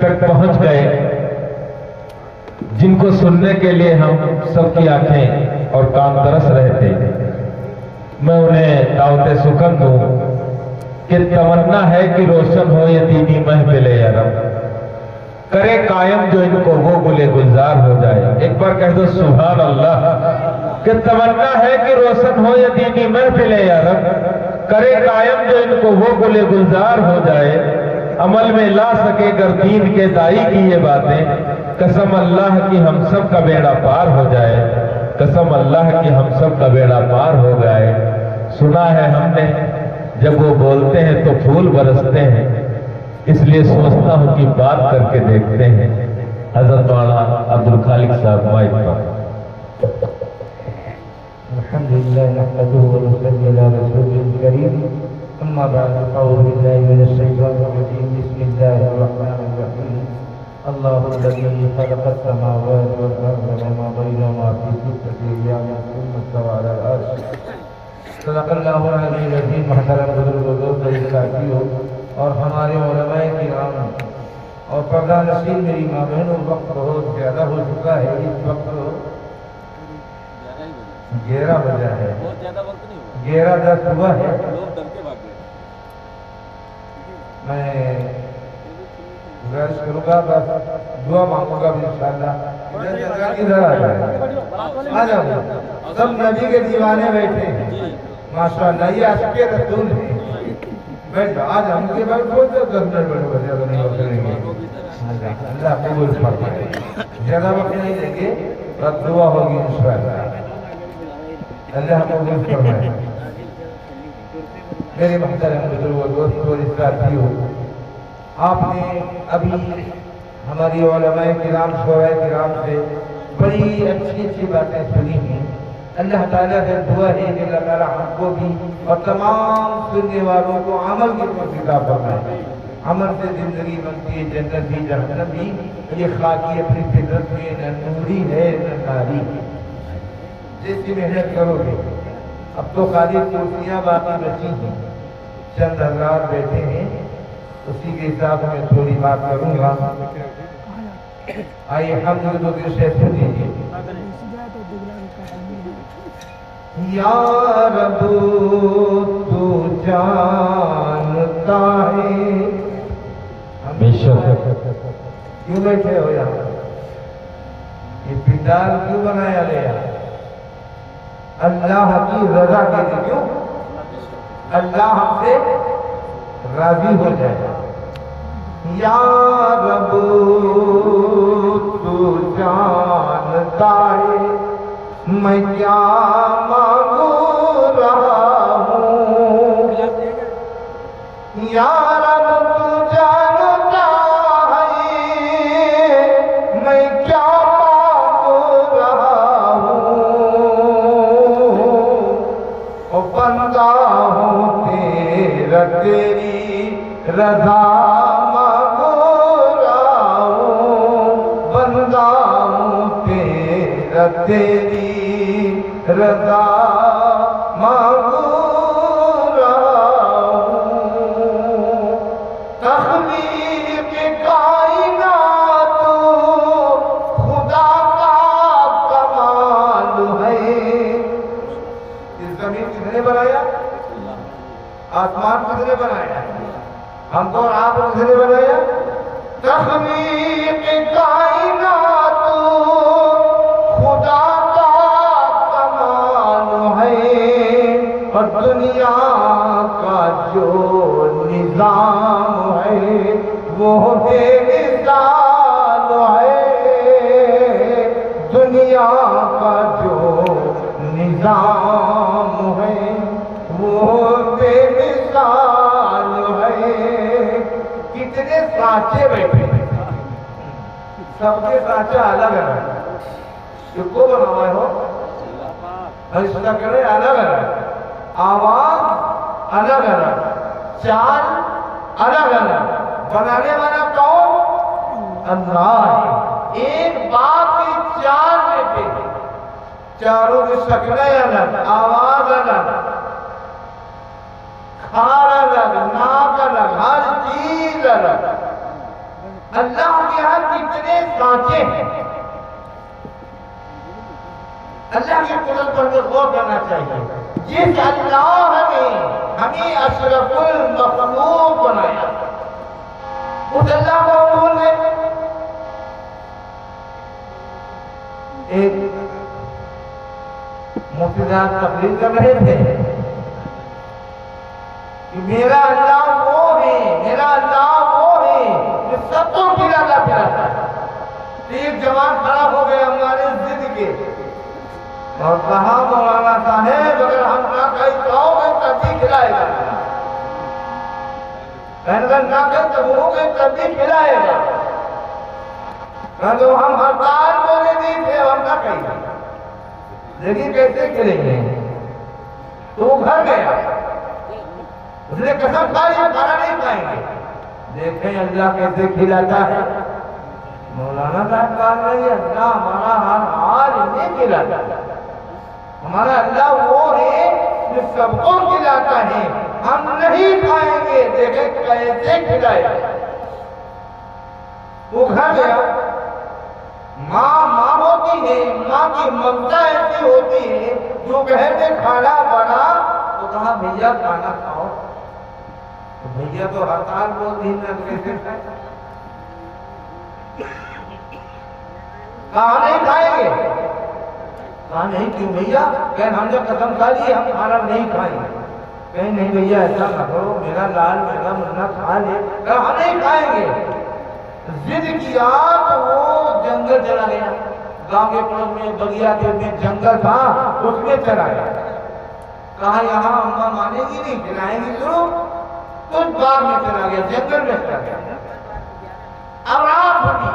تک پہنچ گئے جن کو سننے کے لیے ہم سب کی آنکھیں اور کان ترس رہے تھے. میں انہیں دعوت سخن دوں کہ تمنا ہے کہ روشن ہو یہ دینی محفل عرب، کرے قائم جو ان کو وہ گلے گلزار ہو جائے. ایک بار کہہ دو سبحان اللہ. کہ تمنا ہے کہ روشن ہو یہ دینی محفل عرب، کرے قائم جو ان کو وہ گلے گلزار ہو جائے. عمل میں لا سکے گر دین کے دائی کی یہ باتیں، قسم اللہ کی ہم سب کا بیڑا پار ہو جائے. قسم اللہ کی ہم سب کا بیڑا پار ہو جائے. سنا ہے ہم نے جب وہ بولتے ہیں تو پھول برستے ہیں، اس لیے سوچتا ہوں کہ بات کر کے دیکھتے ہیں. حضرت مولانا عبدالخالق صاحب مائک پر. الحمدللہ نحمدہ ونصلی علی رسولہ الکریم. اما بعد اعوذ باللہ من الشیطان الرجیم. بسم اللہ الرحمن الرحیم. اللہ الذی خلق السماوات والارض وما بینہما فی ستۃ ایام ثم استوى علی العرش. صدق اللہ العلی العظیم. محترم بزرگوں ساتھیوں اور ہمارے علماء کرام اور پردہ نشین میری ماں بہنوں، وقت بہت زیادہ ہو چکا ہے. اس وقت 11 بجا ہے، 11:10 ہوا ہے. میں گزارش کروں گا، بس دعا مانگوں گا انشاءاللہ. ادھر آ جائے، آ جاؤ. سب نبی کے دیوانے بیٹھے ہیں ماشاءاللہ. یہ عاشق رسول ہیں. بیٹھ جاؤ، آج ہم کے بعد بہت 10 منٹ بیٹھو گا، زیادہ نہیں کریں گے. اللہ قبول فرمائے. زیادہ وقت نہیں دیں گے، بس دعا ہوگی انشاءاللہ. اللہ قبول فرمائے. میرے محترم بزرگوں، دوستوں اور ساتھیوں، آپ نے ابھی ہماری علماء کرام، شعراء کرام سے بڑی اچھی اچھی باتیں سنی ہیں. اللہ تعالیٰ سے دعا ہے کہ اللہ تعالیٰ ہم کو بھی اور تمام سننے والوں کو عمل کی توفیق عطا فرمائے. عمل سے زندگی بنتی ہے، جنت بھی جہنم بھی. یہ خاکی اپنی فطرت میں نہ نوری ہے نہ ناری. جیسی محنت کرو گے. اب تو خالی کرسیاں باقی بچی ہیں، چند حضرات بیٹھے ہیں، اسی کے حساب میں تھوڑی بات کروں گا. آئیے ہم جو دو شعر سن لیجیے. یا رب تو جانتا ہے. کیوں بیٹھے ہو یہاں؟ یہ پنڈال کیوں بنایا گیا؟ اللہ کی رضا کے لیے. کیوں؟ اللہ ہم سے راضی ہو جائے. یا رب تو جانتا ہے میں کیا مانگ رہا ہوں. یا رب تو جانتا ہے میں کیا مانگ رہا ہوں. او بندہ ہوں تیرا، تیری رضا مانگ رہا ہوں. بندہ ہوں تیرا، تیری رضا مانگ رہا ہوں. تخلیق کائنات خدا کا کمال ہے. اس زمین کس نے بنایا؟ آسمان کس نے بنایا؟ ہم کو آپ کس نے بنایا؟ تخلیق کائنات خدا اور دنیا کا جو نظام ہے وہ بے مثال ہے. دنیا کا جو نظام ہے وہ بے مثال ہے. کتنے سانچے بیٹھے ہیں، سب کے سانچے الگ الگ. کس کو بنایا ہو؟ فرشتہ کرے الگ الگ، آواز الگ الگ، چال الگ الگ. بنانے والا کون؟ اللہ ہے. ایک باپ کی 4 بیٹے ہیں، چاروں کی شکلیں الگ، آواز الگ، کھار الگ، ناک الگ، ہر چیز الگ. اللہ کے ہاں کتنے سانچے ہیں. اللہ کی قدرت پر غور کرنا چاہیے. جس اللہ نے ہمیں اشرف المخلوق بنایا اس اللہ کو بھول گئے. ایک مفتی صاحب تقریر کر رہے تھے کہ میرا اللہ وہ ہے، میرا اللہ وہ ہے جو سب کو کھلاتا پلاتا ہے. تو ایک جوان کھڑا ہو گیا ہمارے ضد کے اور کہا مولانا صاحب اگر ہم نہ کہیں کھاؤ گے تب بھی کھلائے گا. اگر نہ کہیں تب گے تب بھی کھلائے گا. تو ہم ہڑتال بولے نہیں تھے ہم نہ کہیں لیکن کیسے کھلیں گے. تو وہ گھر گیا اس نے قسم کھا لیا کھانا نہیں کھائیں گے. دیکھیں اللہ کیسے کھلاتا ہے. مولانا صاحب کہا رہے اللہ ہمارا ہر حال نہیں کھلاتا. ہمارا اللہ وہ ہے جو سب کو کھلاتا ہے. ہم نہیں کھائیں گے دیکھیں کیسے کھلائے. وہ گھر گیا. ماں ہوتی ہے، ماں کی ممتا ایسی ہوتی ہے جو گھر میں کھانا بنا تو کہا بھیا کھانا کھاؤ. تو بھیا تو ہڑتال بولتی ہے کیسے کھائے. کہا نہیں کھائیں گے. کہا نہیں کیوں بھیا؟ کہ ہم نے قسم کھا لی ہم کھانا نہیں کھائیں گے. کہیں نہیں بھیا ایسا نہ کرو میرا لال میرا منا کھا لے. کہا نہیں کھائیں گے. ضد کیا تو وہ جنگل چلا گیا. گاؤں کے پاس میں بگیا کے میں جنگل تھا اس میں چلا گیا. کہا یہاں اماں مانے گی نہیں کھلائیں گی ضرور. تو باغ میں چلا گیا جنگل میں چلا گیا. اب رات ہوگی.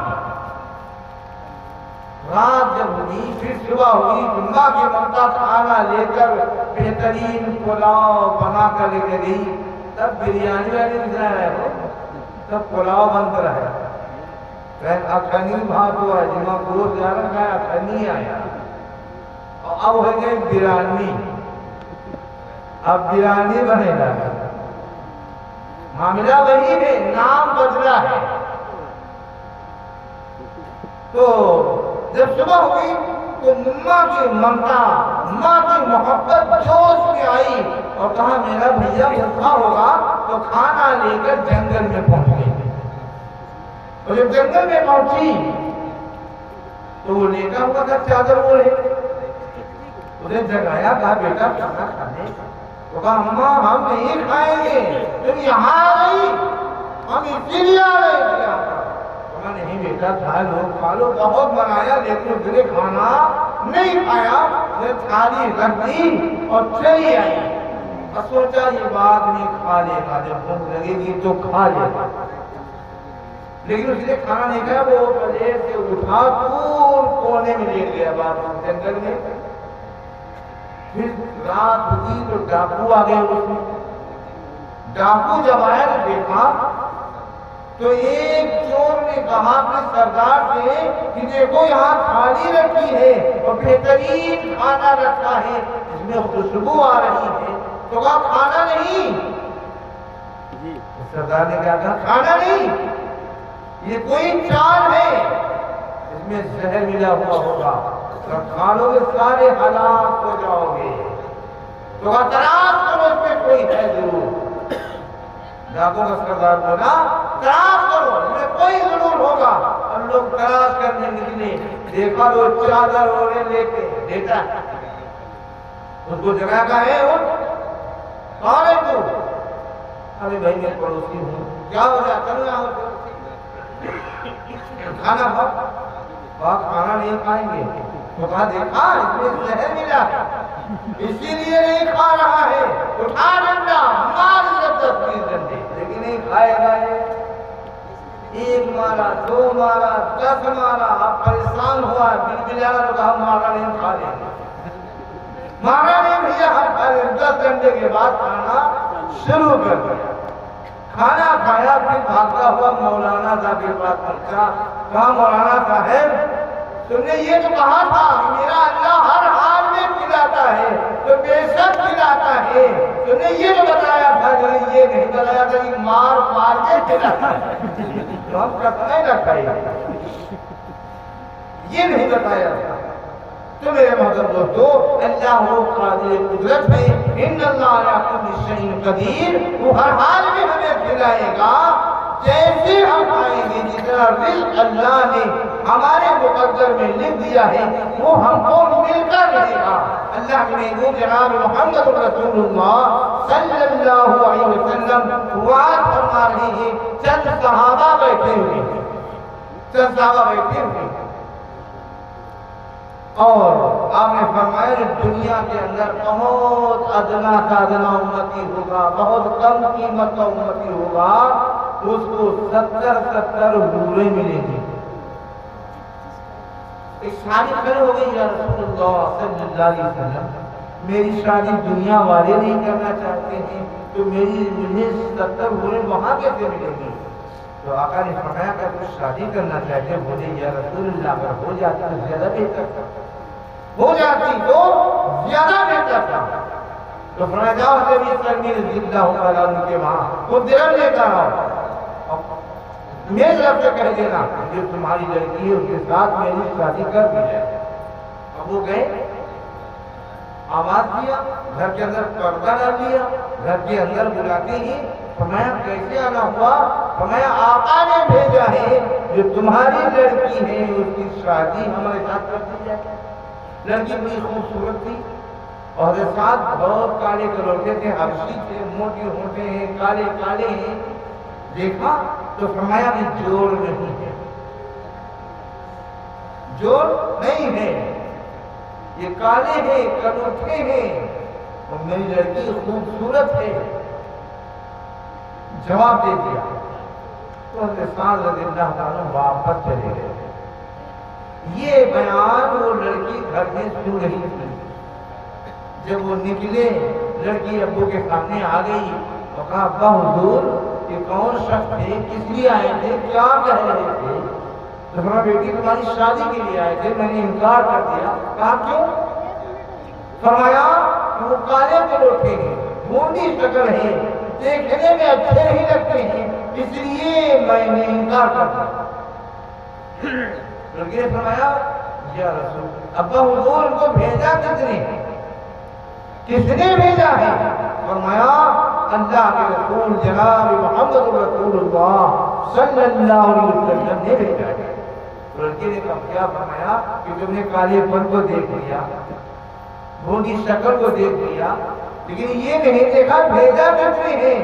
رات جب ہوئی پھر صبح ہوئی. ماں کی ممتا کھانا لے کر بہترین پلاؤ بنا کر لے کے گئی. تب بریانی والی نظر آیا ہے تب پلاؤ بن کر آیا. اخنی بھات ہوا ہے جمعہ گوشت جا رکھا ہے اخنی آیا. اور اب ہو گئے بریانی. اب بریانی بنے گا. معاملہ وہی ہے نام بدلا ہے. تو جب صبح ہوئی تو ماں کی ممتا ماں کی محبت جوش میں آئی اور کہا میرا بھیا بھوکا ہوگا تو کھانا لے کر جنگل میں پہنچ گئی. اور جب جنگل میں پہنچی تو وہ لیٹا ہوا تھا چادر اوڑھے. انہیں جگایا کہا بیٹا کھانا کھانے. تو کہا اماں ہم نہیں کھائیں گے تم یہاں آ گئی ہم اسی لیے آ رہے تھے. کہا نہیں بیٹا کھا لو بہت بنایا لیکن اس نے کھانا نہیں کھایا. تھالی رکھ دی اور چلی آئی. اور سوچا یہ بات نہیں کھا لے گا جب بھوک لگے گی تو کھا لے گا. لیکن اس نے کھانا نہیں کھایا. وہ پلیٹ سے اٹھا دور کونے میں لے گیا باہر جنگل میں. پھر رات ہوئی تو ڈاکو آ گئے. اس میں ڈاکو جب آیا تو دیکھا تو ایک چور نے کہا اپنے سردار سے کہ دیکھو یہاں تھالی رکھی ہے اور بہترین کھانا رکھا ہے اس میں خوشبو آ رہی ہے. تو کہا کھانا نہیں. سردار نے کہا کھانا نہیں یہ کوئی چال ہے اس میں زہر ملا ہوا ہوگا اور کھا لو گے سارے ہلاک ہو جاؤ گے. تو کہا تلاش کرو اس میں کوئی ہے ضرور. ڈاکو کا سردار بولا تلاش کرو اس میں کوئی ضرور ہوگا. اور لوگ تلاش کرنے نکلے. دیکھا وہ چادر اوڑھے لے کے لیٹا. اس کو جگہ کا ہے وہ کون ہے تو؟ ارے بھائی میں پڑوسی ہوں. کیا ہو گیا چلو یہاں کھانا کھاؤ. کھانا نہیں کھائیں گے. تو کہا دیکھا اس میں زہر ملا اسی لیے نہیں کھا رہا ہے. اٹھا ڈنڈا مار ڈنڈے لیکن نہیں کھائے گا. ایک مارا 2 مارا 10 مارا. اب پریشان ہوا بلبلا تو کہا مارا نہیں کھا لیں گے. مارا نہیں بھیا ہم کھا لیں. 10 گھنٹے کے بعد کھانا شروع کر دیا. کھانا کھایا پھر بھاگتا ہوا مولانا صاحب کے پاس پہنچا. کہا مولانا صاحب تم نے یہ تو کہا تھا میرا اللہ ہر حال میں کھلاتا ہے تو بے شک کھلاتا ہے. تم نے یہ تو بتایا تھا یہ نہیں بتایا تھا کہ مار کے کھلاتا ہے. تو ہم کتنے نہ کھائیں گے، یہ نہیں بتایا تھا۔ تو میرے محترم دوستو، اللہ وہ قادر قدرت ہے، ان اللہ علی کل شیء قدیر، وہ ہر حال میں ہمیں کھلائے گا جیسے ہم کھائیں گے۔ جتنا رزق اللہ نے ہمارے مقدر میں لکھ دیا ہے وہ ہم کو مل کر رہے گا۔ اللہ کے محبوب جناب محمد رسول اللہ صلی اللہ علیہ وسلم وعد فرما رہے ہیں، چند صحابہ بیٹھے ہوئے ہیں، چند صحابہ بیٹھے ہوئے ہیں، اور آپ نے فرمایا کہ دنیا کے اندر بہت ادنا سے ادنا امتی ہوگا، بہت کم قیمت کا امتی ہوگا، اس کو 70 حوریں ملیں گی۔ ایک شادی کھڑے ہو گئی، یا رسول اللہ صلی اللہ علیہ وسلم میری شادی دنیا والے نہیں کرنا چاہتے ہیں تو مجھے 70 حوریں وہاں کیسے ملیں گی؟ تو آقا نے فرمایا کہ کچھ شادی کرنا چاہتے ہیں، بولے یا رسول اللہ اگر ہو جاتی تو زیادہ بہتر تھا، ہو جاتی تو زیادہ بہتر تھا۔ تو فرمایا جاؤ حضرت سلمی رضی اللہ تعالیٰ عنہ کے وہاں وہ درہم لے کر آؤ، میرے طرف سے کہہ دینا جو تمہاری لڑکی ہے اس کے ساتھ میری شادی کر دی جائے۔ اب وہ گئے، آواز دیا، گھر کے اندر پردہ ڈال دیا، گھر کے اندر بلاتے ہی فرمایا کیسے آنا ہوا؟ فرمایا آقا نے بھیجا ہے جو تمہاری لڑکی ہے اس کی شادی ہمارے ساتھ کر دی جائے۔ لڑکی بڑی خوبصورت تھی اور ساتھ بہت کالے کلوٹے تھے، حبشی تھے، موٹے ہوٹے ہیں، کالے کالے ہیں۔ دیکھا تو فرمایا کہ جوڑ نہیں ہے، جوڑ نہیں ہے، یہ کالے ہیں، کلوٹے ہیں اور میری لڑکی خوبصورت ہے۔ جواب دے دیا تو حضرت سعد رضی اللہ عنہ واپس چلے گئے۔ یہ بیان وہ لڑکی گھر میں سن رہی تھی، جب وہ نکلے لڑکی ابو کے سامنے آ گئی اور کہا ابا حضور یہ کون شخص تھے، کس لیے آئے تھے، کیا کہہ رہے تھے؟ تو فرمایا بیٹی تمہاری شادی کے لیے آئے تھے، میں نے انکار کر دیا۔ کہا کیوں؟ فرمایا کہ وہ کالے کلوٹے ہیں، بھونڈی شکل ہے، دیکھنے میں اچھے نہیں لگتے ہیں، اس لیے میں نے انکار کر دیا۔ لڑکی نے فرمایا یا رسول ابا حضور ان کو بھیجا کس نے بھیجا ہے؟ فرمایا اللہ کے رسول جناب محمد رسول اللہ صلی اللہ علیہ وسلم نے بھیجا ہے۔ لڑکی نے کیا فرمایا کہ تم نے کالے پن کو دیکھ لیا، بھونڈی شکل کو دیکھ لیا، لیکن یہ نہیں دیکھا بھیجا کس نے ہے۔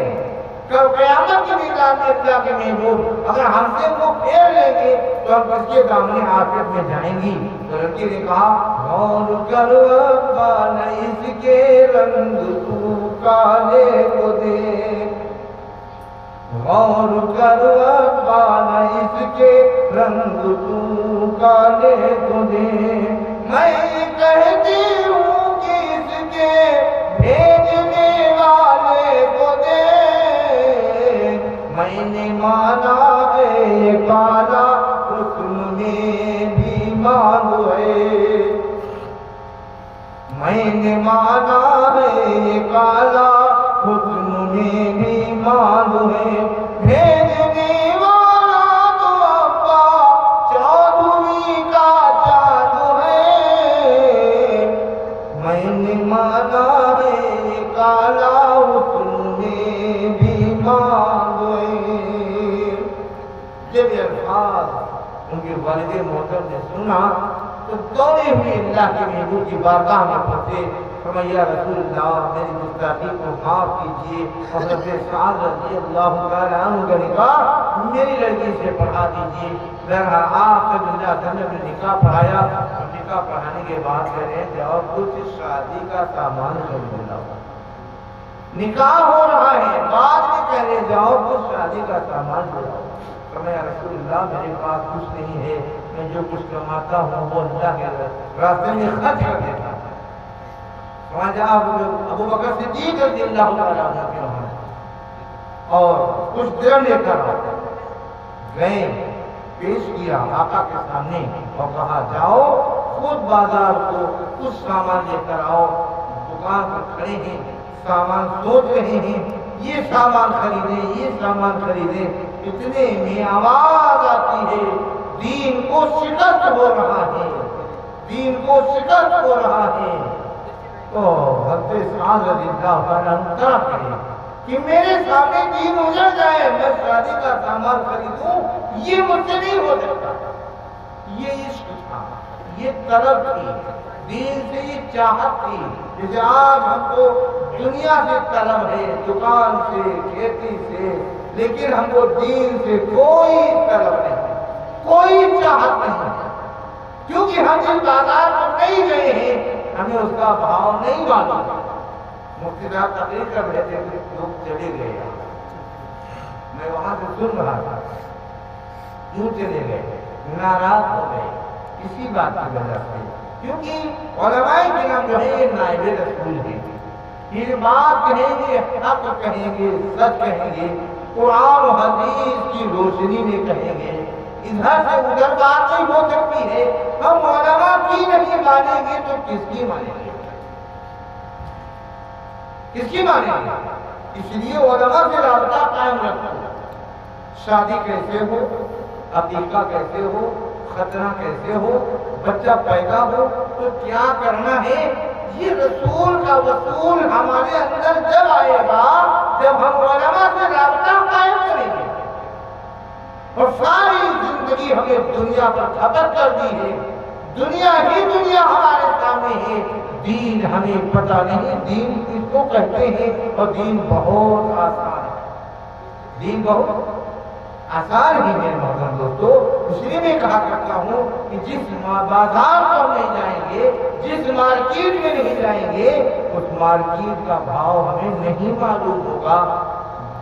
کل قیامت کے میدان میں اللہ کے محبوب اگر ہم سے وہ پھیر لیں گے تو ہم کس کے سامنے آخرت میں جائیں گی؟ تو لڑکی نے کہا غور کرو ابا نہ اس کے رنگ تو کالے کو دیکھ، غور کرو ابا نہ اس کے رنگ تو کالے کو دیکھ، میں کہتی ہوں کہ اس کے بھیجنے والے کو دیکھ، میں نے مانا ہے یہ کالا حسن میں بھی مانو ہے، میں نے مانا ہے یہ کالا حسن میں بھی مانو ہے، بھیجنے والا تو ابا چودھویں کا جادو ہے، میں نے مانا ہے یہ کالا حسن میں بھی مانو ہے۔ جب یہ الفاظ ان کے والد محترم نے سنا تو دوڑے ہوئے اللہ کے محبوب کی بارگاہ میں پہنچے، فرمایا یا رسول اللہ میری گستاخی کو معاف کیجیے، حضرت سعد رضی اللہ تعالیٰ عنہ کا نکاح میری لڑکی سے پڑھا دیجیے۔ بہرحال آپ صلی اللہ علیہ وسلم نے نکاح پڑھایا، اور نکاح پڑھانے کے بعد کہہ رہے ہیں اور کچھ شادی کا سامان خرید لاؤ۔ نکاح ہو رہا ہے، بعد میں کہہ رہے جاؤ کچھ شادی کا سامان لے آؤ۔ فرمایا رسول اللہ میرے پاس کچھ نہیں ہے، میں جو کچھ کماتا ہوں وہ اللہ کے راستے میں خرچ کر دیتا ہوں۔ وہاں جہاں ابو بکر صدیق رضی اللہ تعالیٰ عنہ کے وہاں اور کچھ درہم لے کر گئے، پیش کیا آقا کے سامنے اور کہا جاؤ خود بازار کو کچھ سامان لے کر آؤ۔ دکان پر کھڑے ہیں، سامان سوچ رہے ہیں، یہ سامان خریدیں یہ سامان خریدیں، اتنے میں آواز آتی ہے دین کو شکست ہو رہا ہے، دین کو شکست ہو رہا ہے، تو حضرت سعد رضی اللہ عنہ طرف ہے کہ میرے سامنے دین اجڑ جائے، میں شادی کا سامان خریدوں، یہ مجھ سے نہیں ہو سکتا۔ یہ عشق تھا، یہ طلب تھی، دین سے یہ چاہت تھی۔ جیسے آج ہم کو دنیا سے طلب ہے، دکان سے، کھیتی سے، لیکن ہم کو دین سے کوئی طلب نہیں، کوئی چاہت نہیں، کیونکہ ہم اس بازار میں نہیں گئے ہیں، ہمیں اس کا بھاؤ نہیں معلوم۔ مفتی صاحب تقریر کر رہے تھے، لوگ چلے گئے، میں وہاں سے سن رہا تھا، کیوں چلے گئے؟ ناراض ہو گئے اسی بات کی وجہ سے، کیونکہ علماء کرام جو ہے نائب رسول ہیں، یہ بات کہیں گے، حق کہیں گے، سچ کہیں گے، قرآن و حدیث کی روشنی میں کہیں گے، ادھر سے ادھر بات نہیں ہو سکتی ہے۔ ہم علماء کی نہیں مانیں گے تو کس کی مانیں گے؟ کس کی مانیں گے؟ اس لیے علماء سے رابطہ قائم رکھو۔ شادی کیسے ہو، عقیقہ کیسے ہو، ختنہ کیسے ہو، بچہ پیدا ہو تو کیا کرنا ہے، یہ رسول کا وصول ہمارے اندر جب آئے گا جب ہم علماء سے رابطہ قائم کریں گے۔ اور ساری زندگی ہمیں دنیا پر کھپت کر دی ہے، دنیا ہی دنیا ہمارے سامنے ہے، دین ہمیں پتہ نہیں دین کس کو کہتے ہیں، اور دین بہت آسان ہے، دین بہت آسان ہی میرے محترم دوستو۔ اس لیے میں کہا کرتا ہوں کہ جس بازار پر نہیں جائیں گے، جس مارکیٹ میں نہیں جائیں گے، اس مارکیٹ کا بھاؤ ہمیں نہیں معلوم ہوگا۔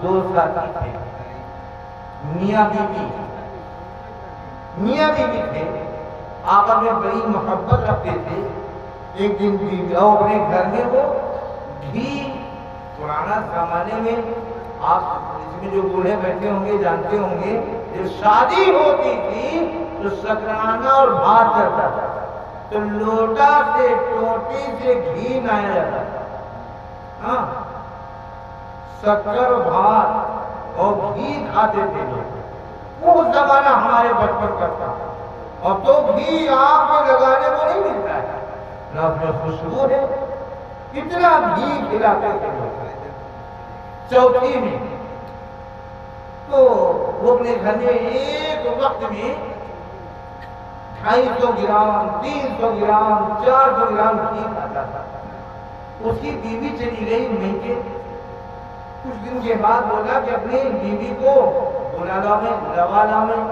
دو ساتھی تھے، میاں بیوی تھے، آپس میں بڑی محبت رکھتے تھے۔ ایک دن بیوی اپنے گھر میں وہ گھی، پرانا زمانے میں آپ اس میں جو بوڑھے بیٹھے ہوں گے جانتے ہوں گے، جب شادی ہوتی تھی تو شکرانہ اور بھات چڑھتا تھا، تو لوٹا سے ٹوٹی سے گھی لایا جاتا تھا، ہاں شکر بھات اور گھی کھاتے تھے لوگ۔ وہ زمانہ ہمارے بچپن کا تھا، اور تو گھی آنکھ میں لگانے کو نہیں ملتا ہے، نہ اس میں خوشبو ہے، کتنا گھی کھلاتے تھے لوگ چوتھی میں۔ تو وہ اپنے گھر میں ایک وقت میں 250 گرام 300 گرام 400 گرام گھی کھاتا تھا۔ اس کی بیوی چلی گئی میکے، کچھ دن کے بعد بولا کہ اپنی بیوی کو بلا لا میں،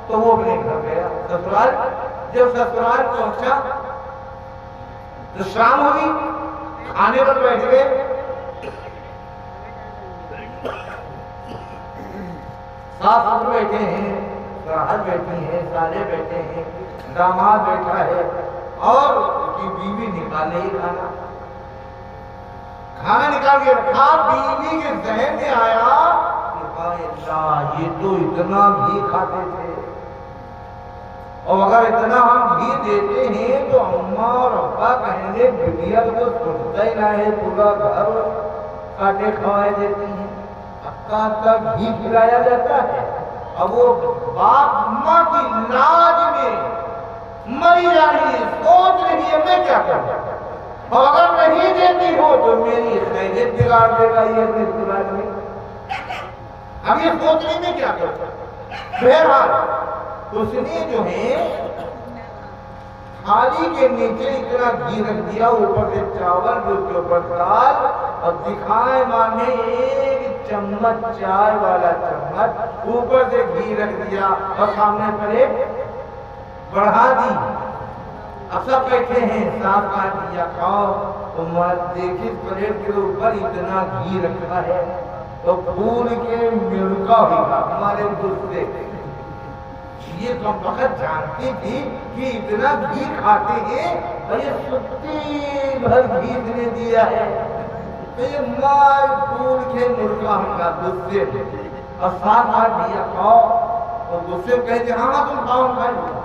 تو وہ اپنے گھر گیا سسرال۔ جب سسرال پہنچا تو شام ہوئی، کھانے پر بیٹھ گئے، ساس سسر بیٹھے ہیں، سرحد بیٹھی ہے، سالے بیٹھے ہیں، داماد بیٹھا ہے، اور اس کی بیوی نکالے ہی کھانا نکال کے رکھا۔ بیوی کے ذہن میں آیا کہ اللہ یہ تو اتنا گھی کھاتے تھے، اور اگر اتنا ہم گھی دیتے ہیں تو اماں اور ابا کہیں گے بٹیا تو سوچتا ہی نہ ہے، پورا گھر کاٹے کھوائے دیتی ہیں، کا گھی کھلایا جاتا ہے۔ اب وہ باپ ماں کی لاج میں مری جا رہی ہے، سوچ رہی ہے میں کیا کروں، اور اگر نہیں دیتی ہو تو میری خیریت بگاڑ دے گا یہ رشتےدار میں، اب یہ سوچ رہی میں کیا کروں۔ بہرحال اس نے جو ہے تھالی کے نیچے اتنا گھی رکھ دیا، اوپر سے چاول جو کے اوپر دال، اور دکھائے مانے ایک چمچ چائے والا چمچ اوپر سے گھی رکھ دیا، اور سامنے پلیٹ بڑھا دی۔ اب سب بیٹھے ہیں، صاحب کہا دیا کھاؤ، تو دیکھیں پلیٹ کے اوپر اتنا گھی رکھا ہے، تو پھول کے ملکا ہوگا ہمارے دوسرے۔ یہ تو فقط جانتی تھی کہ اتنا گھی کھاتے ہیں، اور یہ ستی بھر گھی نے دیا ہے، تو یہ مال پھول کے ملکا ہوگا دوسرے، اور ساتھ آ دیا کھاؤ، اور دوسرے کہتے ہاں تم کھاؤ کھاؤ،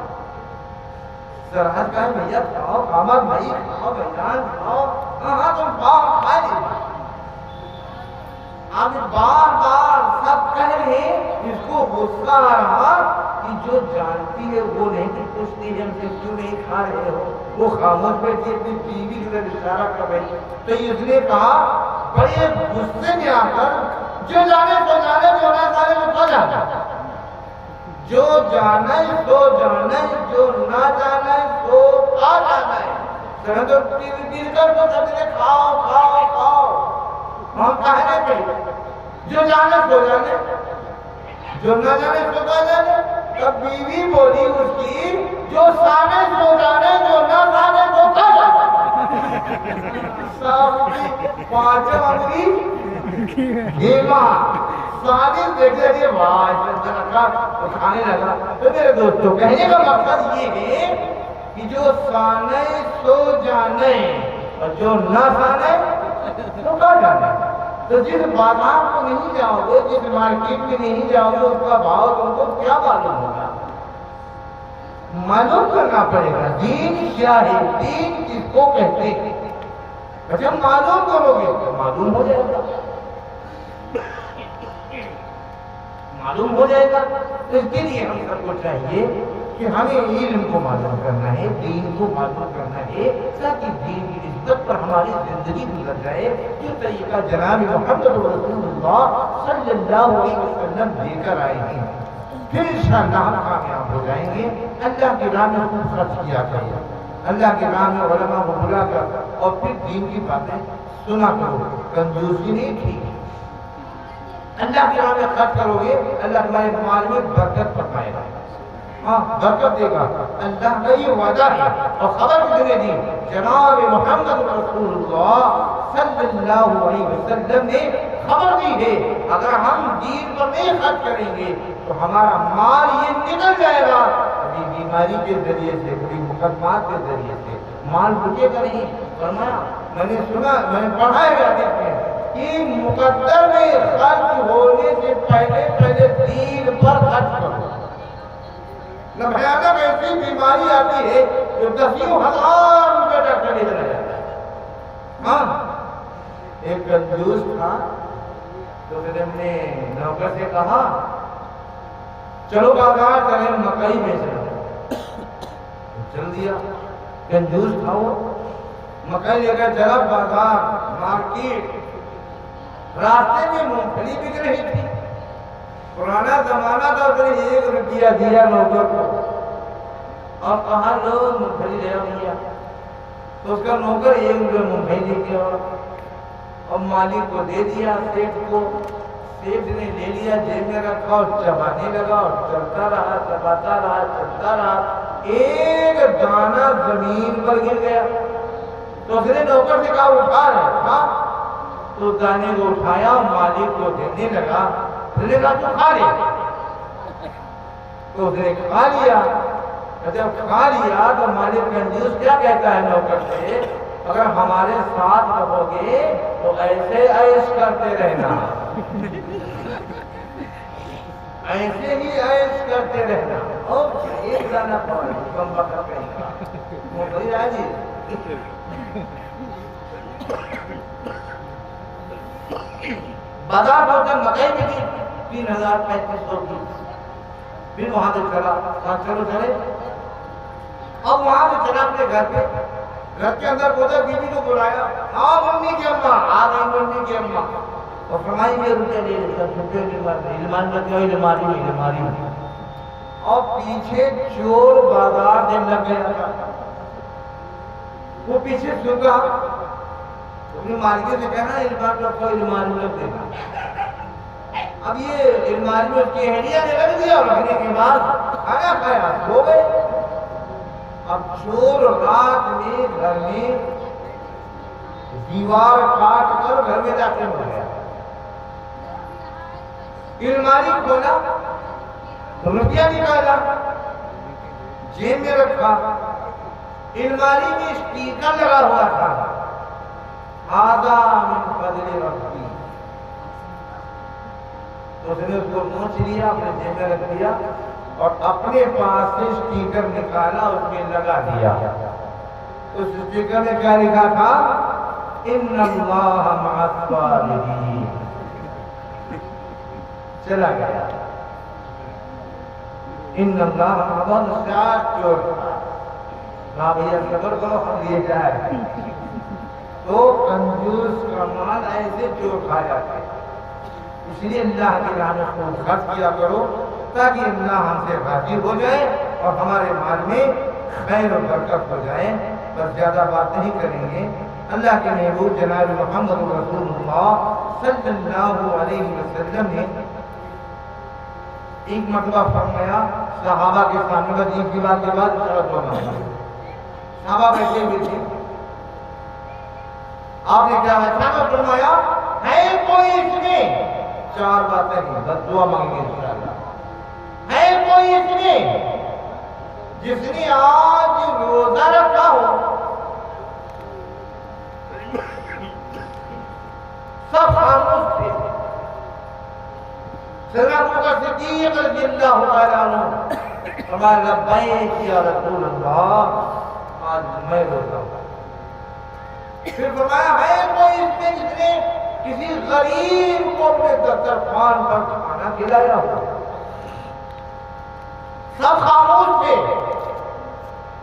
سرحد کہا بھیا کھاؤ، کامت بھائی کھاؤ، بھائیان کھاؤ، ہاں تم کھاؤ کھا لیں۔ آپ بار بار اب کہہ رہے اس کو غصہ آ رہا کہ جو جانتی ہے وہ نہیں کہ پوچھتی ہے ہم سے کیوں نہیں کھا رہے ہو، وہ خاموش بیٹھی اپنی بیوی کی طرف اشارہ کر رہی، تو اس نے کہا بڑے غصے میں آ کر جو جانے سو جانے، جو نہ جانے وہ سو جانا، جو جانے سو جانے، جو نہ جانے سو آ جانا ہے۔ تو پیر کر تو سب نے کھاؤ کھاؤ کھاؤ، ہم کہنے پہ جو جانے سو جانے، جو نہ جانے سو نہ جانے۔ تب بیوی بولی اس کی جو سانے سو جانے، جو نہ سانے سو کھا جانے۔ صاحب کی پانچوں انگلی گھیما سانے دیکھے دیئے واہ اس نے رکھا تو کھانے لگا۔ تو میرے دوستو کہنے کا مقصد یہ ہے کہ جو سانے سو جانے اور جو نہ سانے تو کھا جانے۔ تو جس بازار کو نہیں جاؤ گے، جس مارکیٹ میں نہیں جاؤ گے، اس کا بھاؤ تم کو کیا معلوم ہوگا؟ معلوم کرنا پڑے گا دین کیا ہے، دین کس کو کہتے ہیں۔ جب معلوم کرو گے تو معلوم ہو جائے گا، معلوم ہو جائے گا۔ تو اس کے لیے ہم سب کو چاہیے کہ ہمیں علم کو معلوم کرنا ہے، دین کو معلوم کرنا ہے، تاکہ دین کی نسبت پر ہماری زندگی گزر جائے۔ جو طریقہ جناب محمد رسول اللہ صلی اللہ علیہ وسلم دے کر آئے ہیں، پھر انشاءاللہ ہم کامیاب ہو جائیں گے۔ اللہ کی راہ میں خوب خرچ کیا کرو، اللہ کی راہ میں علماء کو بلا کر اور پھر دین کی باتیں سنا کرو، کنجوسی نہیں ٹھیک ہے۔ اللہ کی راہ میں خرچ کرو گے، اللہ تمہارے مال میں برکت فرمائے گا، ہاں برکت دے گا، اللہ کا یہ وعدہ ہے۔ اور خبر کتنے دی جناب محمد رسول اللہ صلی اللہ علیہ وسلم نے خبر دی ہے، اگر ہم دین پر نہیں خرچ کریں گے تو ہمارا مال یہ نکل جائے گا، کبھی بیماری کے ذریعے سے، کبھی مقدمات کے ذریعے سے، مال بچے گا نہیں۔ فرمایا میں نے سنا، میں نے پڑھا ہے حدیث میں کہ مقدر میں خرچ ہونے سے پہلے دین پر خرچ کرو۔ نہ بھیانک ایسی بیماری آتی ہے جو 10,000 روپے ڈاکٹر لے چلا جاتا ہے۔ ہاں ایک کنجوس تھا تو پھر ہم نے نوکر سے کہا چلو بازار چلیں مکئی بیچنا، چل دیا۔ کنجوس تھا وہ، مکئی لے کر چلا بازار مارکیٹ، راستے میں مونگ پھلی بک رہی تھی، پرانا زمانہ تھا، اس نے 1 روپیہ دیا نوکر کو اور کہا لو مونگ پھلی لے آیا۔ تو اس کا نوکر 1 روپیہ مونگ پھلی لے کے اور مالک کو دے دیا، سیٹ کو۔ سیٹ نے لے لیا، جیب میں رکھا اور چبانے لگا اور چلتا رہا، چباتا رہا، چلتا رہا، ایک دانہ زمین پر گر گیا۔ تو اس نے نوکر سے کہا اٹھا رہا تھا، تو دانے کو اٹھایا اور مالک کو دینے لگا۔ اس نے کہا تو کھا لے، تو اس نے کھا لیا۔ جب کھا لیا تو مالک کنجوس کیا کہتا ہے نوکر سے، اگر ہمارے ساتھ رہو گے تو ایسے عیش کرتے رہنا، ایسے ہی عیش کرتے رہنا۔ اور ایک دانہ پاؤں کم وقت کہیں گا وہ بھائی راجی بازار پہنچا، مکئی بکی 3,000-3,500 کی۔ پھر وہاں سے چلا، کہا چلو چلے۔ اب وہاں سے چلا اپنے گھر پہ، گھر کے اندر پہنچا، بیوی کو بلایا، آؤ ممی کی اماں، آ گئی ممی کی اماں، اور فرمائی میں روپے لے لیتا، چھوٹے علمان میں کیا علماری میں۔ اور پیچھے چور بازار سے لگ گیا تھا، وہ پیچھے سنگا، اپنی مالکے سے کہنا علمان کا کوئی علماری میں لگ دینا۔ اب یہ علماری میں اس کی ہیڈیا نے لگ دیا، اور رکھنے کے بعد کھایا کھایا سو گئے۔ اب چور رات میں گھر میں دیوار کاٹ کر گھر میں داخل ہو گیا، علماری کھولا، روپیہ نکالا، جیب میں رکھا، علماری میں اسٹیکر لگا ہوا تھا، آدھا من فضل ربی۔ تو اس نے اس کو نوچ لیا، اپنے جیب میں رکھ دیا اور اپنے پاس سے اسٹیکر نکالا، اس میں لگا دیا۔ اس اسٹیکر میں کیا لکھا تھا؟ ان اللہ مع الصابرین۔ چلا گیا. ان اللہ بہت ساتھ چور تھا. ہاں بھیا صبر کرو ہم لیے جا رہے ہیں. تو کنجوس کا مال ایسے چور کھا جاتے ہیں. اس لیے اللہ کی راہ میں خوب خرچ کیا کرو تاکہ اللہ ہم سے راضی ہو جائے اور ہمارے مال میں خیر و برکت ہو جائے. بس زیادہ بات نہیں کریں گے. اللہ کے محبوب جناب محمد رسول اللہ صلی اللہ علیہ وسلم نے ایک مرتبہ فرمایا صحابہ کے سامنے بس ایک بات کے بعد صحابہ بیٹھے ہوئے تھے. آپ نے کیا فرمایا ہے کوئی اس میں چار باتیں ہیں بس دعا مانگیں گے انشاءاللہ. ہے کوئی اس میں جس نے آج روزہ رکھا ہو سب خاموش تھے. سیدنا ابوبکر صدیق رضی اللہ تعالیٰ عنہ فرمایا لبیک یا رسول اللہ آج میں روزہ ہوں. پھر فرمایا ہے کوئی اس میں جس نے کسی غریب کو اپنے دسترخوان پر کھانا کھلایا ہو. سب خاموش تھے.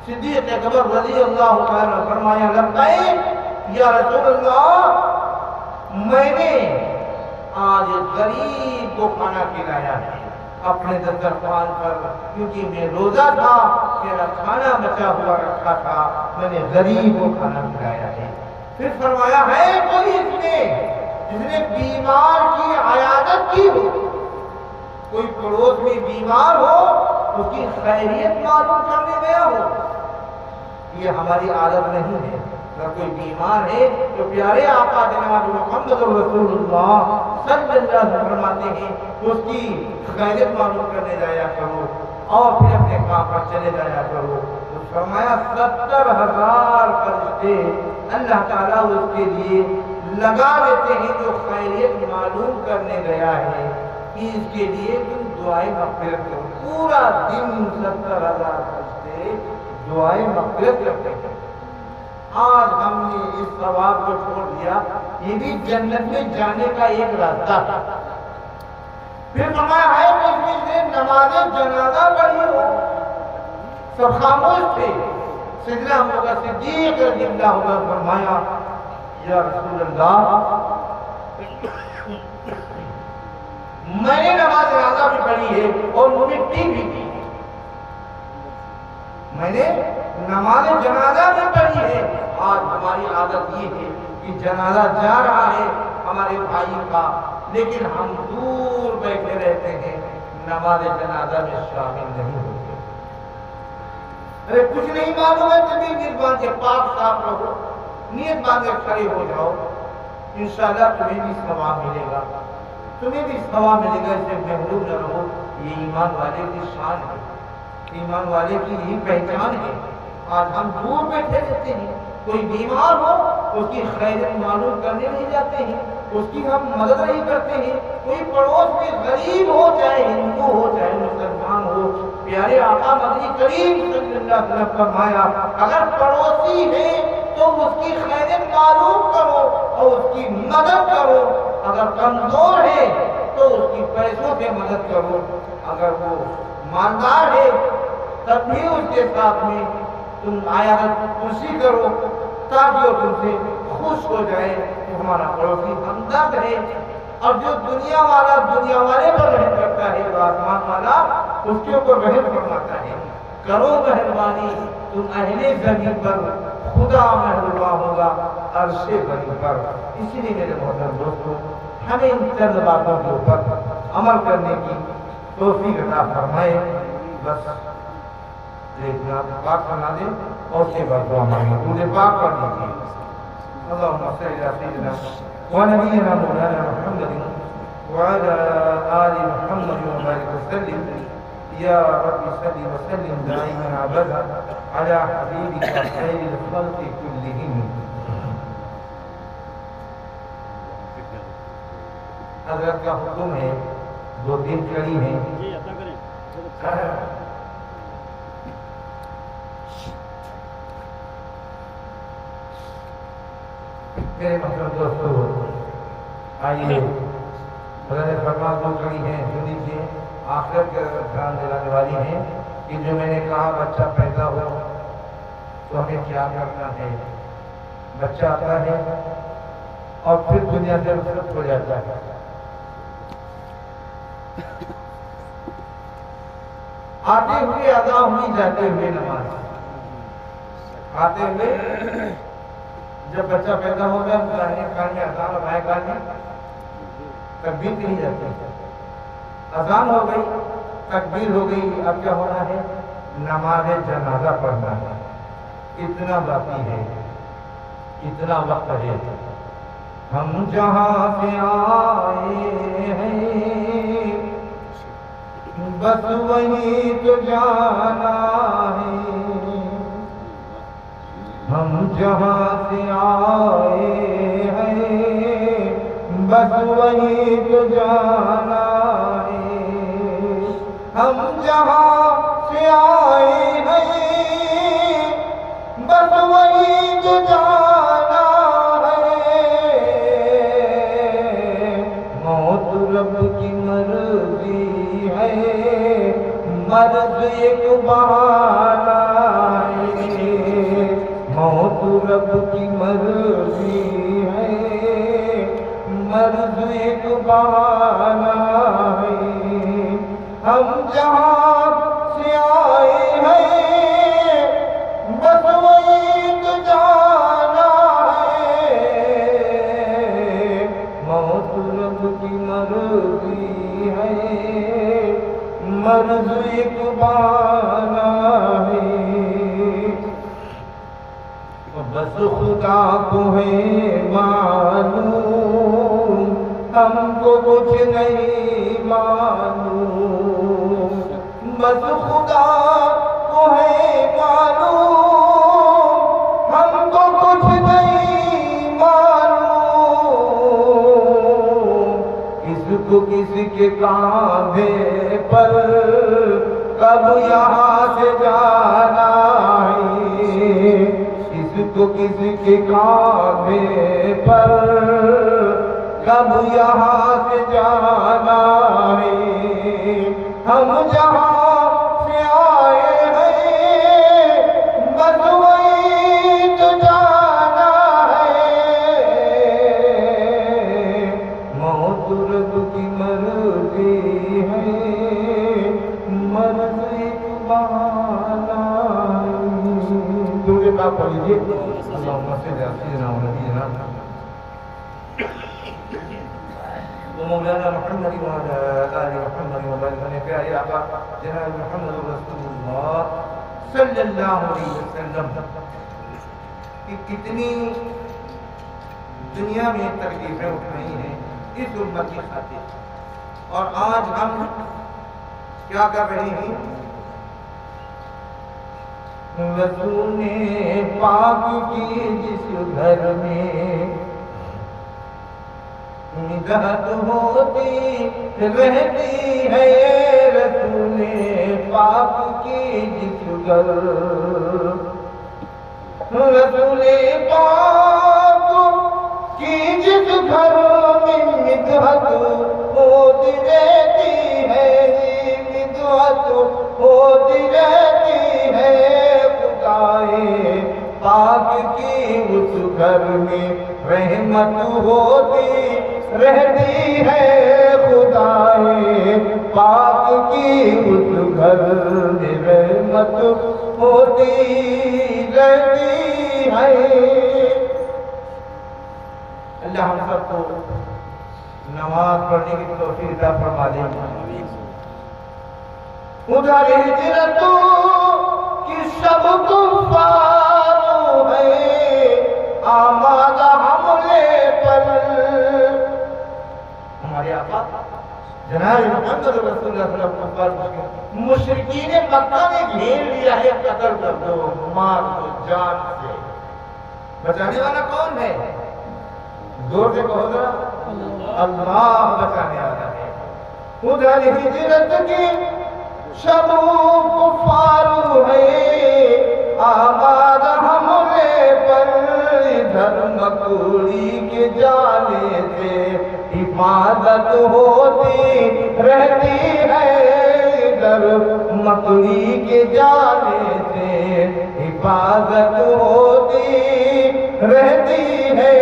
صدیق اکبر رضی اللہ تعالیٰ عنہ فرمایا لبیک یا رسول اللہ میں نے آج غریب کو کھانا کھلایا ہے اپنے دسترخوان پر کیونکہ میں روزہ تھا میرا کھانا بچا ہوا رکھا تھا میں نے غریب کو کھانا کھلایا ہے. پھر فرمایا ہے کوئی اس نے جس نے بیمار کی عیادت کی ہو. کوئی پڑوس میں بیمار ہو اس کی خیریت معلوم کرنے گیا ہو. یہ ہماری عادت نہیں ہے. اگر کوئی بیمار ہے تو پیارے آقا جناب محمد رسول اللہ صلی اللہ علیہ وسلم فرماتے ہیں اس کی خیریت معلوم کرنے جایا کرو اور پھر اپنے کام پر چلے جایا کرو. تو فرمایا 70,000 فرشتے اللہ تعالیٰ اس کے لیے لگا دیتے ہیں جو خیریت معلوم کرنے گیا ہے کہ اس کے لیے تم دعائیں مغفرت کرو. پورا دن 70,000 فرشتے دعائیں مغفرت کرتے ہیں. آج ہم نے اس ثواب کو چھوڑ دیا. یہ بھی جنت میں جانے کا ایک راستہ تھا. پھر فرمایا ہے کہ اس میں سے نماز جنازہ پڑھی ہو. سب خاموش تھے. سیدنا ابوبکر صدیق رضی اللہ عنہ فرمایا یا رسول اللہ میں نے نماز جنازہ بھی پڑھی ہے اور مٹی بھی کی. میں نے نماز جنازہ بھی پڑھی ہے. آج ہماری عادت یہ ہے کہ جنازہ جا رہا ہے ہمارے بھائی کا لیکن ہم دور بیٹھے رہتے ہیں نماز جنازہ میں شامل نہیں ہوتے. ارے کچھ نہیں معلوم ہے تمہیں نیت باندھ کے پاک صاف رہو. نیت باندھ کے کھڑے ہو جاؤ. انشاءاللہ تمہیں بھی ثواب ملے گا. تمہیں بھی ثواب ملے گا. اس سے محروم نہ رہو. یہ ایمان والے کی شان ہے. ایمان والے کی یہی پہچان ہے. آج ہم دور بیٹھے رہتے ہیں. کوئی بیمار ہو اس کی خیریت معلوم کرنے نہیں جاتے ہیں. اس کی ہم مدد نہیں کرتے ہیں. کوئی پڑوس میں غریب ہو چاہے ہندو ہو چاہے مسلمان ہو پیارے آقا مدنی کریم صلی اللہ علیہ وسلم فرمایا اگر پڑوسی ہے تو اس کی خیریت معلوم کرو اور اس کی مدد کرو. اگر کمزور ہے تو اس کی پیسوں سے مدد کرو. اگر وہ مالدار ہے تب بھی اس کے ساتھ میں تم آیات کرسی کرو تاکہ وہ تم سے خوش ہو جائے. تو ہمارا پڑوسی ہمدرد ہے. اور جو دنیا والے پر رحم کرتا ہے وہ آسمان والا اس کے اوپر رحم فرماتا ہے. کرو مہربانی تم اہل زمین پر خدا مہربان ہوگا عرش بری پر. اسی لیے میرے محترم دوستوں ہمیں ان چند باتوں کے اوپر عمل کرنے کی توفیق عطا فرمائے. بس دیکھنا پاک بنا دیں اور سے بعد دعا مانگیں. مجھے پاک کر دیجیے. اللهم صل على سيدنا ونبينا مولانا محمد وعلى آل محمد وبارك وسلم. يا رب صل وسلم دائما ابدا على حبيبك خير الخلق كلهم. حضرت کا حکم ہے 2-3 کڑی ہیں. جی ادا کریں. میرے محترم دوستو آئیے خدا نے فرما دو کڑی ہیں سن لیجیے، آخرت کے دھیان دلانے والی ہیں کہ جو میں نے کہا بچہ پیدا ہو تو ہمیں کیا کرنا ہے۔ بچہ آتا ہے اور پھر دنیا سے رخصت ہو جاتا ہے۔ آتے ہوئے ادا ہوئی، جاتے ہوئے نماز۔ آتے ہوئے جب بچہ پیدا ہو گیا داہنے کان میں اذان اور بائیں کان میں تکبیر کہی جاتی ہے۔ اذان ہو گئی، تکبیر ہو گئی، اب کیا ہونا ہے؟ نماز جنازہ پڑھنا ہے۔ اتنا باقی ہے، اتنا وقت ہے۔ ہم جہاں سے آئے ہیں بس وہی تو جانا ہے، ہم جہاں سے آئے ہیں بس وہی تو جانا ہے، ہم جہاں سے آئے ہیں بس وہی تو جانا ہے، موت رب کی مرضی ہے، مرض ایک بہانہ ہے، موت رب کی مرضی ہے، مرض ایک بہانہ ہے، ہم جہاں سے آئے ہیں بس وہی تو جانا ہے، موت رب کی مرضی ہے، مرض ایک بہانہ ہے، بس خدا کو ہے معلوم ہم کو کچھ نہیں معلوم، بس خدا کو ہے معلوم ہم کو کچھ نہیں معلوم، کس کو کس کے کاندھے پر کب یہاں سے جانا ہے، کس کو کس کے کاندھے پر کب یہاں سے جانا ہے، ہم جہاں سے آئے ہیں بس وہی تو جانا ہے، موت رب کی مرضی ہے، مرض ایک بہانہ ہے۔ درود پاک پڑھ لیجیے، اللہم صلی علی سیدنا و نبینا مولانا محمد وعلی آل محمد وبارک علی پیارے آقا جناب محمد رسول اللہ صلی اللہ علیہ وسلم کہ کتنی دنیا میں تکلیفیں اٹھائی ہیں اس امت کی خاطر، اور آج ہم کیا کر رہے ہیں؟ رسول پاک کی جس گھر میں نگہت ہوتی رہتی ہے، رسول پاک کی جس گھر، رسول پاک کی جس گھر میں نگہت ہوتی رہتی ہے، نگہت ہوتی رہتی ہے، خدائے پاک کی اس گھر میں رحمت ہوتی رہتی ہے، خدائے پاک کی اس گھر میں رحمت ہوتی رہتی ہے۔ اللہ ہم سب کو نماز پڑھنے کی توفیق عطا فرما دے۔ ادھر ہجرتوں کی سب کفار ہے آمادہ حملے پر، ہمارے آقا جناب محمد رسول اللہ صلی اللہ علیہ وسلم مشرکین مکہ نے گھیر لیا ہے، قتل کر دو، مار دو جان سے۔ بچانے والا کون ہے؟ زور سے کہو ذرا، اللہ بچانے والا ہے۔ ادھر ہجرت کی شب کفار ہے آباد حملے پر، ادھر ادھر مکڑی کے جانے سے حفاظت ہوتی رہتی ہے، ادھر مکڑی کے جانے سے حفاظت ہوتی رہتی ہے۔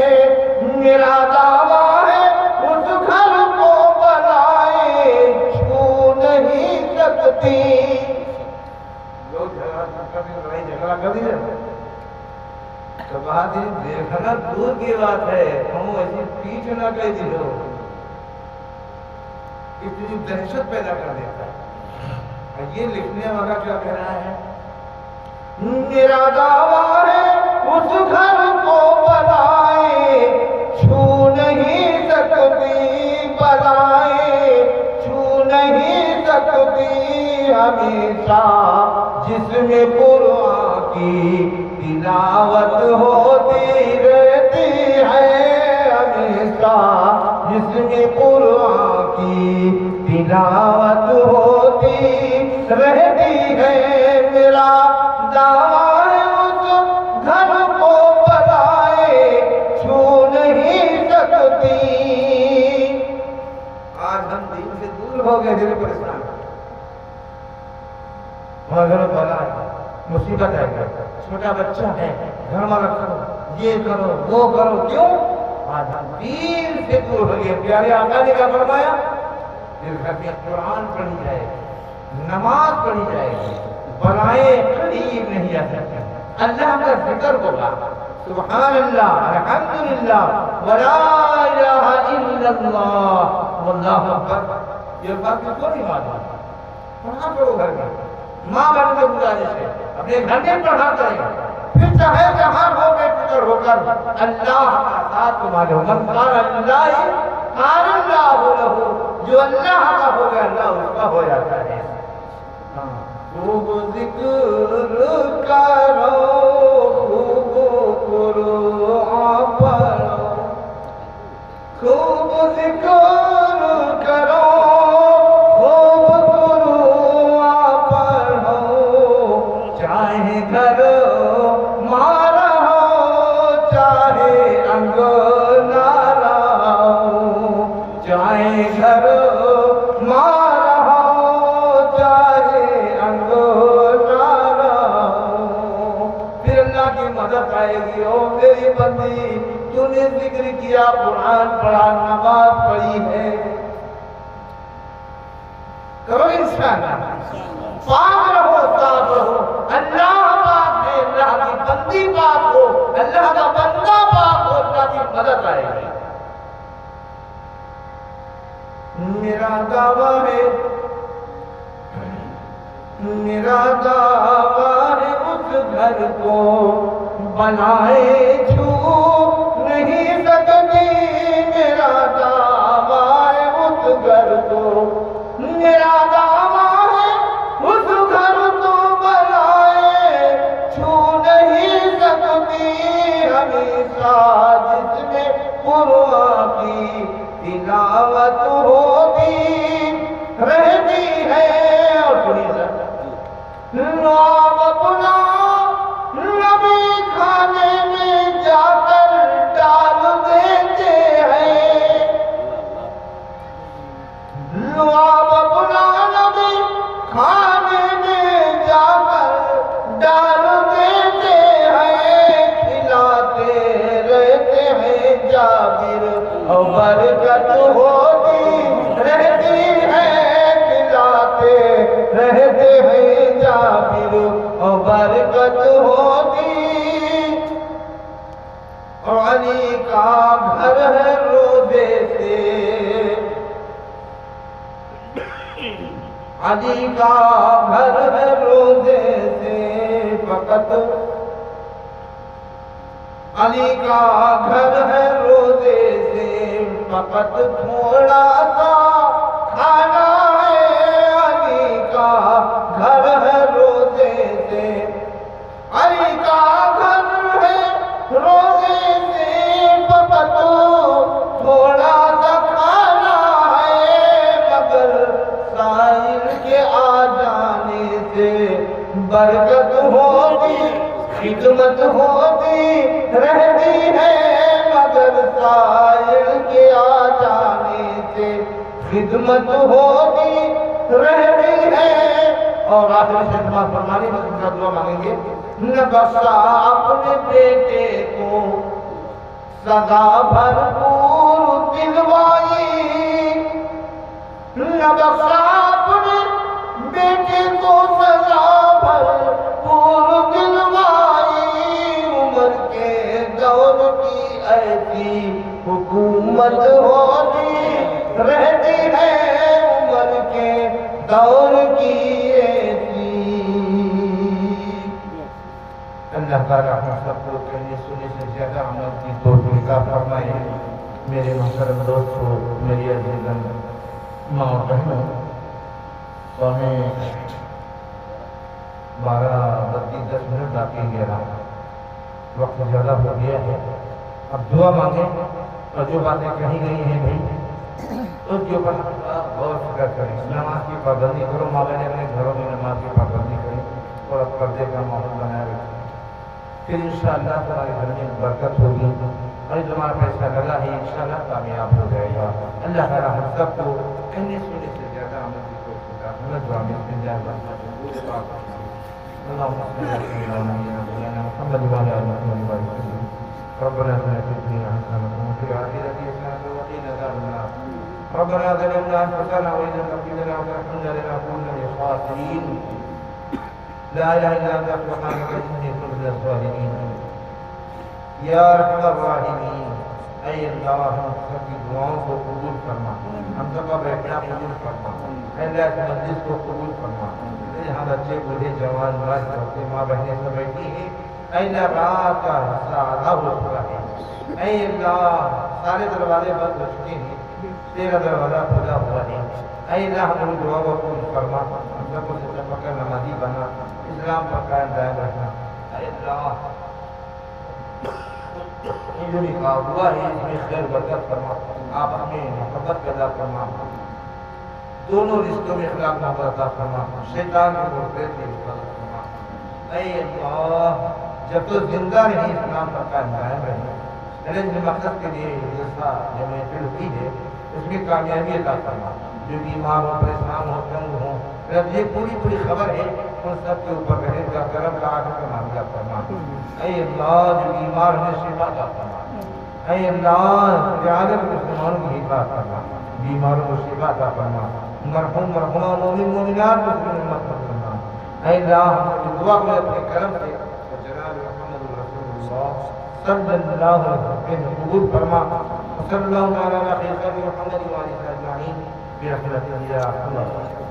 میرا دعویٰ ہے اس گھر کو بنائے چھو نہیں سکتی۔ لوگ جھگڑا کر دیا تو بات دیکھنا دور کی بات ہے، ہم ایسی پیچھ نہ کہہ دیو، اتنی دہشت پیدا کر دیتا ہے۔ یہ لکھنے والا کیا کہہ رہا ہے؟ میرا دعویٰ ہے اس گھر کو بنائے چھو نہیں سکتی، بنائے چھو نہیں سکتی، ہمیشہ جس میں قرآن کی تلاوت ہوتی رہتی ہے، ہمیشہ جس میں قرآن کی تلاوت ہوتی رہتی ہے۔ میرا دعویٰ ہے اس گھر کو بنائے چھو نہیں سکتی۔ آج ہم دین سے دور ہو گئے، دل پریشان مگر بنائے مصیبت ہے، چھوٹا بچہ ہے، گھر میں رکھو، یہ کرو وہ کرو، کیوں؟ آج ہم دین سے دور ہو گئے۔ پیارے آقا نے کیا فرمایا؟ دل گھر میں قرآن پڑھی جائے، نماز پڑھی جائے گی، بلائیں قریب نہیں آ سکتے، اللہ کا ذکر ہوگا، سبحان اللہ، الحمدللہ، ولا الہ الا اللہ، واللہ اکبر۔ یہ بات کو نہیں معلوم، پڑھا کرو گھر میں، ماں باپ کو گزارش ہے اپنے گھر میں پڑھا کریں، پھر چاہے جہاں ہو بے فکر ہو کر اللہ کا ساتھ تمہارے ہو۔ من قال اللہ قال اللہ لہ، جو اللہ کا ہو گیا اللہ اس کا ہو جاتا ہے۔ خوب ذکر کرو، خوب قرآن پڑھو، خوب ذکر کرو، خوب قرآن پڑھو، چاہے گھر مارا ہو، چاہے انگنا ہو، چاہے گھر مارا ہو، چاہے انگنا ہو، پھر اللہ کی مدد آئے گی۔ او میری بندی، تو نے ذکر کیا، قرآن پڑھا، نماز پڑھی ہے، کرو انشاءاللہ، پاک رہو، صاف رہو، اللہ پاک ہے، اللہ کی بندی پاک ہو، اللہ کا بندہ پاک ہو، اللہ کی مدد آئے گی۔ میرا دعویٰ ہے، میرا دعویٰ ہے اس گھر کو بنائے چھو نہیں سکتی، میرا دعویٰ ہے اس گھر کو، میرا دعویٰ ہے اس گھر کو بنائے چھو نہیں سکتی، ہمیشہ جس میں قرآن کی تلاوت ہوتی رہتی ہے۔ اور آپ اپنا نبی کھانے میں جا کر ڈال دیتے ہیں، آپ اپنا نبی کھانے میں جا کر ڈال دیتے ہیں، کھلاتے رہتے ہیں جابر، اور برکت ہوتی رہتی ہے، کھلاتے رہتے ہیں جابر، اور برکت ہوتی۔ اور علی کا گھر ہے روزے سے، علی کا گھر ہے روزے سے، فقط علی کا گھر ہے روزے سے، فقط تھوڑا سا کھانا ہے، علی کا گھر ہے روزے سے، علی کا گھر ہے روزے سے، فقط تھوڑا سا کھانا ہے، مگر سائل کے آ جانے سے برکت ہوتی، خدمت ہوتی رہتی ہے مگر سائل کے آ جانے سے خدمت ہوتی رہتی ہے۔ اور آخر شہنما فرمانی میں دوسرا دعا مانگیں گے، نہ بخشا اپنے بیٹے کو سزا بھرپور دلوائی، نہ بخشا اپنے بیٹے کو سزا بھرپور دلوائی، عمر کے دور کی ایسی حکومت ہوتی رہتی ہے، عمر کے دور کی ایسی۔ اللہ تعالیٰ ہم سب کو کہنے سنے سے زیادہ عمل کی توفیق عطا فرمائے۔ میرے محترم دوستو، میری عزیزاً، ماں اور بہنوں، تو ہمیں 12:32 باقی گیا، وقت زیادہ ہو گیا ہے۔ اب دعا مانگیں اور جو باتیں کہی گئی ہیں بھائی اس کے اوپر غور فکر کریں، نماز کی پابندی کرو، ماں بہنیں اپنے گھروں میں نماز کی پابندی کریں اور اب پردے کا ماحول بنائے رکھیں، پھر انشاءاللہ تمہارے گھر میں برکت ہوگی اور تمہارا پیسہ لگا ہے انشاءاللہ کامیاب ہو جائے گا۔ اللہ تعالیٰ ہم سب کو کہنے سننے سے زیادہ عمل کی توفیق عطا فرمائے۔ دعا میں بسم اللہ الرحمن الرحیم، اللهم صل على سيدنا محمد وعلى آل محمد وبارك وسلم، ربنا آتنا في الدنيا حسنة وفي الآخرة حسنة وقنا عذاب النار، ربنا ظلمنا أنفسنا وإن لم تغفر لنا وترحمنا لنكونن من الخاسرين، لا إله إلا أنت سبحانك إني كنت من الظالمين، یا ارحم الراحمین۔ اے اللہ ہم سب کی دعاؤں کو قبول فرما، ہم سب کا بیٹھنا قبول فرما، اے اللہ اس مجلس کو قبول فرما، یہاں بچے بوڑھے جوان مرد عورتیں ماں بہنیں سب بیٹھی ہیں، اے اللہ رات کا حصہ آدھا ہو چکا ہے، اے اللہ سارے دروازے بند ہو چکے ہیں، تیرا دروازہ کھلا ہوا ہے، اے اللہ ہماری دعاؤں کو قبول فرما، ہم سب کو سچا پکا نمازی بنا، اسلام پر قائم دائم رکھنا، اے اللہ یہ جو نکاح ہوا ہے اس میں خیر برکت فرما، آپ ہمیں محبت پیدا فرما، دونوں رشتوں میں اخلاق محبت عطا فرما، شیطان کے مرتد سے حفاظت فرما، اے اللہ جب تو زندہ رہی اسلام پر قائم دائم رہے، جس مقصد کے لیے جلسہ جمعیت ہوئی ہے اس میں کامیابی عطا فرما، جو بیمار ہوں پریشان ہوں تنگ ہوں، رب یہ پوری خبر ہے ان سب کے اوپر رحم کا کرم کا عافیت کا معاملہ فرما، اے اللہ جو بیمار ہیں شفا عطا فرما، اے اللہ عالم مسلمانوں کی حفاظت فرما، بیماروں کو شفا عطا فرما، مرحوم مرحومہ مومن مومنات مسلم امت فرما، اے اللہ ہم کو دعا کو اپنے کرم سے جناب محمد رسول اللہ صلی اللہ علیہ وسلم قبول فرما، صلی اللہ علیہ وسلم محمد وعلیہ وسلم اجمعین برحمتک یا ارحم الراحمین۔